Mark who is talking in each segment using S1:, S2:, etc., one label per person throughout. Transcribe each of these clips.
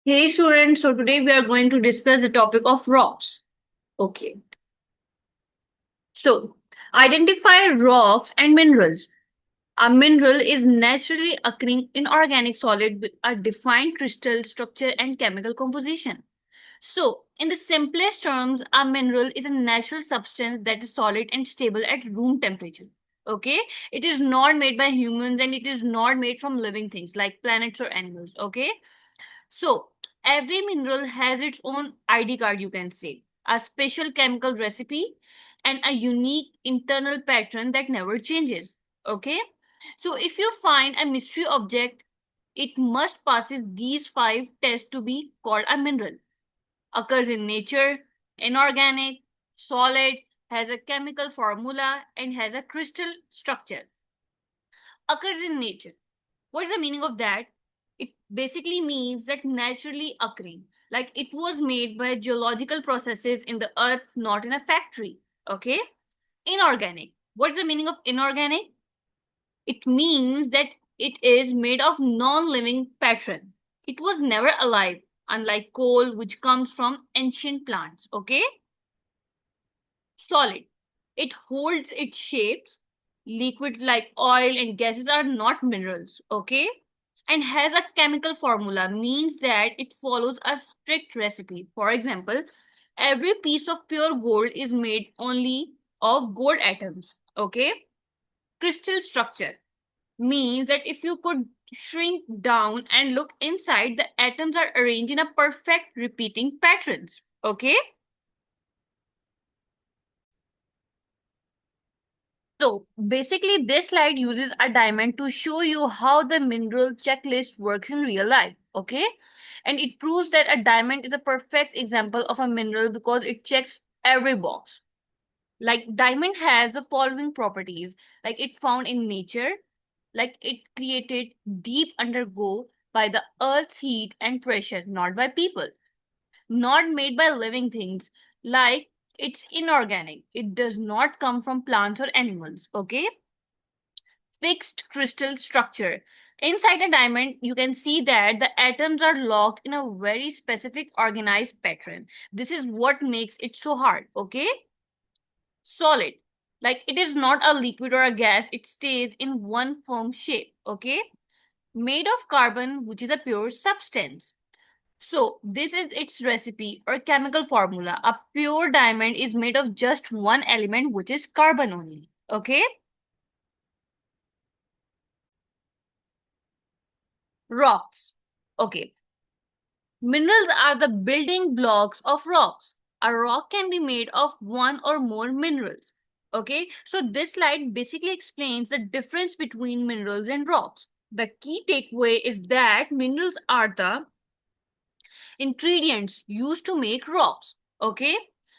S1: Hey students, so today we are going to discuss the topic of rocks. Okay, so identify rocks and minerals. A mineral is naturally occurring inorganic solid with a defined crystal structure and chemical composition. So, in the simplest terms, a mineral is a natural substance that is solid and stable at room temperature. Okay, it is not made by humans and it is not made from living things like planets or animals. Okay, so every mineral has its own ID card, you can say, a special chemical recipe, and a unique internal pattern that never changes. Okay, so if you find a mystery object, it must passes these five tests to be called a mineral. Occurs in nature, inorganic, solid, has a chemical formula, and has a crystal structure. Occurs in nature. What is the meaning of that? It basically means that naturally occurring, like it was made by geological processes in the earth, not in a factory. Okay. Inorganic. What is the meaning of inorganic? It means that it is made of non-living pattern. It was never alive, unlike coal, which comes from ancient plants. Okay. Solid. It holds its shapes. Liquid like oil and gases are not minerals. Okay. And has a chemical formula means that it follows a strict recipe. For example, every piece of pure gold is made only of gold atoms. Okay. Crystal structure means that if you could shrink down and look inside, the atoms are arranged in a perfect repeating patterns. Okay. So basically, this slide uses a diamond to show you how the mineral checklist works in real life. Okay. And it proves that a diamond is a perfect example of a mineral because it checks every box. Like diamond has the following properties, like it found in nature, like it created deep undergo by the earth's heat and pressure, not by people, not made by living things, like it's inorganic. It does not come from plants or animals. Okay. Fixed crystal structure. Inside a diamond, you can see that the atoms are locked in a very specific organized pattern. This is what makes it so hard, okay? Solid. Like it is not a liquid or a gas, it stays in one firm shape, okay? Made of carbon, which is a pure substance. So, this is its recipe or chemical formula. A pure diamond is made of just one element, which is carbon only, okay? Rocks. Okay. Minerals are the building blocks of rocks. A rock can be made of one or more minerals. Okay, so this slide basically explains the difference between minerals and rocks. The key takeaway is that minerals are the ingredients used to make rocks. Okay,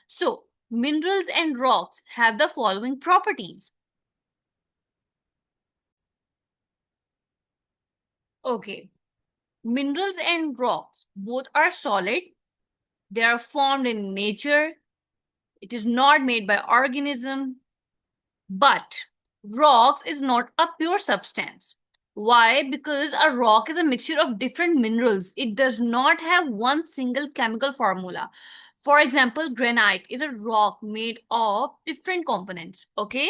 S1: so minerals and rocks have the following properties. Okay, minerals and rocks both are solid, they are formed in nature. It is not made by organism, but rocks is not a pure substance. Why? Because a rock is a mixture of different minerals. It does not have one single chemical formula. For example, granite is a rock made of different components, okay?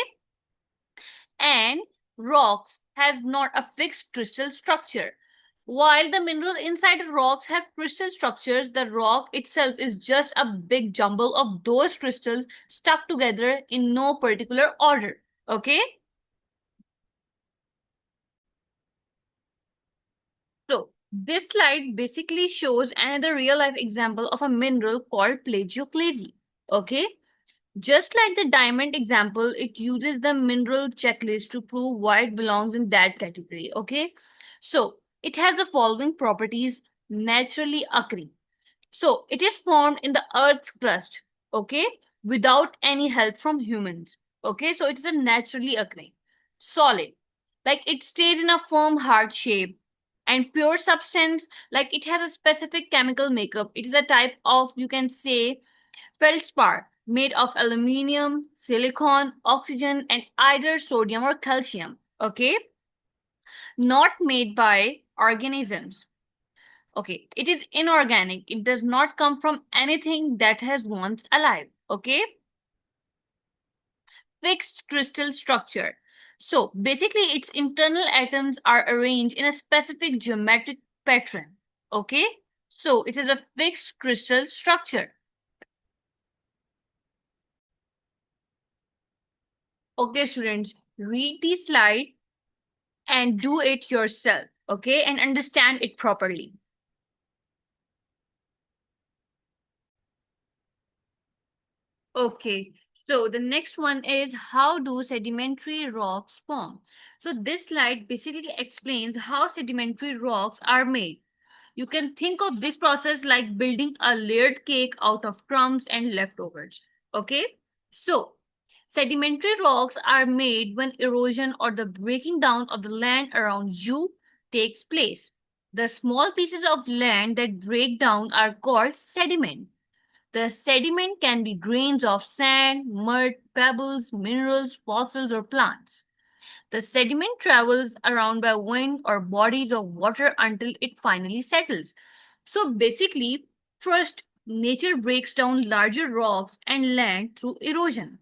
S1: And rocks has not a fixed crystal structure. While the mineral inside rocks have crystal structures, the rock itself is just a big jumble of those crystals stuck together in no particular order. Okay? So, this slide basically shows another real life example of a mineral called plagioclase. Okay? Just like the diamond example, it uses the mineral checklist to prove why it belongs in that category. Okay, so it has the following properties naturally occurring. So it is formed in the Earth's crust, okay, without any help from humans. Okay, so it is a naturally occurring solid, like it stays in a firm hard shape, and pure substance, like it has a specific chemical makeup. It is a type of, you can say, feldspar made of aluminium, silicon, oxygen, and either sodium or calcium. Okay, not made by organisms. Okay, it is inorganic. It does not come from anything that has once alive. Okay, fixed crystal structure. So basically, its internal atoms are arranged in a specific geometric pattern. Okay, so it is a fixed crystal structure. Okay, students, read the slide and do it yourself. Okay, and understand it properly. Okay, so the next one is how do sedimentary rocks form? So this slide basically explains how sedimentary rocks are made. You can think of this process like building a layered cake out of crumbs and leftovers. Okay, so sedimentary rocks are made when erosion or the breaking down of the land around you takes place. The small pieces of land that break down are called sediment. The sediment can be grains of sand, mud, pebbles, minerals, fossils, or plants. The sediment travels around by wind or bodies of water until it finally settles. So basically, first, nature breaks down larger rocks and land through erosion.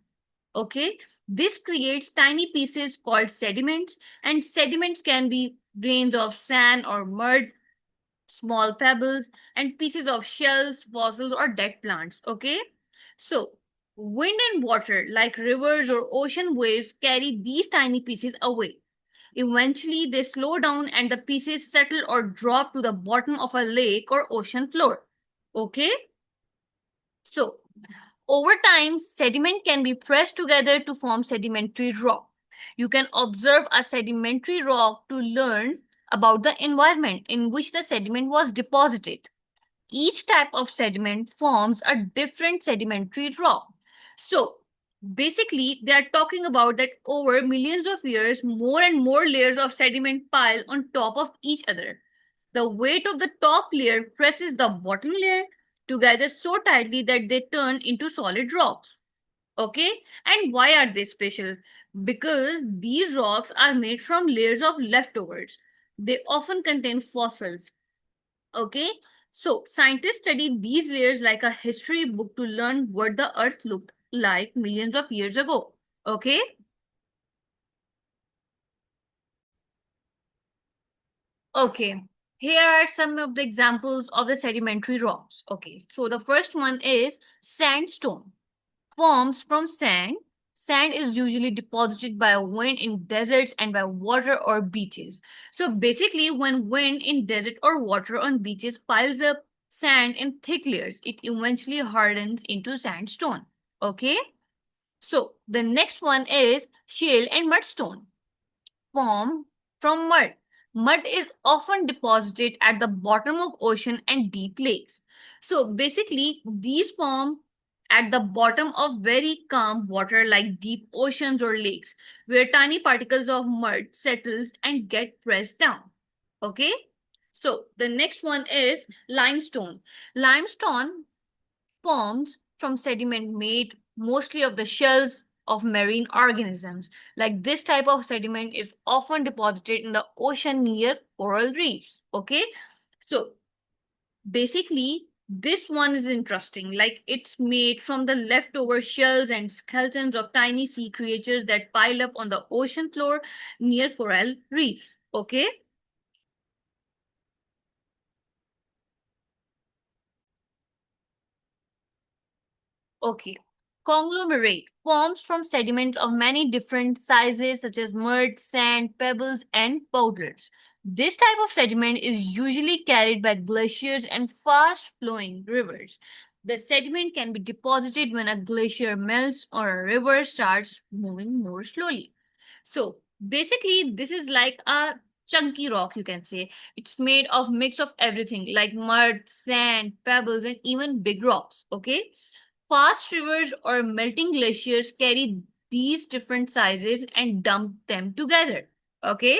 S1: Okay, this creates tiny pieces called sediments, and sediments can be grains of sand or mud, small pebbles, and pieces of shells, fossils, or dead plants. Okay, so wind and water, like rivers or ocean waves, carry these tiny pieces away. Eventually, they slow down and the pieces settle or drop to the bottom of a lake or ocean floor. Okay, so over time, sediment can be pressed together to form sedimentary rock. You can observe a sedimentary rock to learn about the environment in which the sediment was deposited. Each type of sediment forms a different sedimentary rock. So, basically, they are talking about that over millions of years, more and more layers of sediment pile on top of each other. The weight of the top layer presses the bottom layer together so tightly that they turn into solid rocks. Okay? And why are they special? Because these rocks are made from layers of leftovers. They often contain fossils. Okay? So, scientists study these layers like a history book to learn what the earth looked like millions of years ago. Okay? Okay. Here are some of the examples of the sedimentary rocks. Okay. So, the first one is sandstone. Forms from sand. Sand is usually deposited by wind in deserts and by water or beaches. So basically, when wind in desert or water on beaches piles up sand in thick layers, it eventually hardens into sandstone. Okay? So the next one is shale and mudstone. Form from mud. Mud is often deposited at the bottom of ocean and deep lakes. So basically, these form at the bottom of very calm water like deep oceans or lakes, where tiny particles of mud settles and get pressed down. Okay? So the next one is limestone. Limestone forms from sediment made mostly of the shells of marine organisms. Like this type of sediment is often deposited in the ocean near coral reefs. Okay, so basically, this one is interesting. Like it's made from the leftover shells and skeletons of tiny sea creatures that pile up on the ocean floor near coral reefs. Okay, okay. Conglomerate forms from sediments of many different sizes, such as mud, sand, pebbles, and powders. This type of sediment is usually carried by glaciers and fast flowing rivers. The sediment can be deposited when a glacier melts or a river starts moving more slowly. So basically, this is like a chunky rock, you can say. It's made of mix of everything like mud, sand, pebbles, and even big rocks. Okay, fast rivers or melting glaciers carry these different sizes and dump them together. Okay.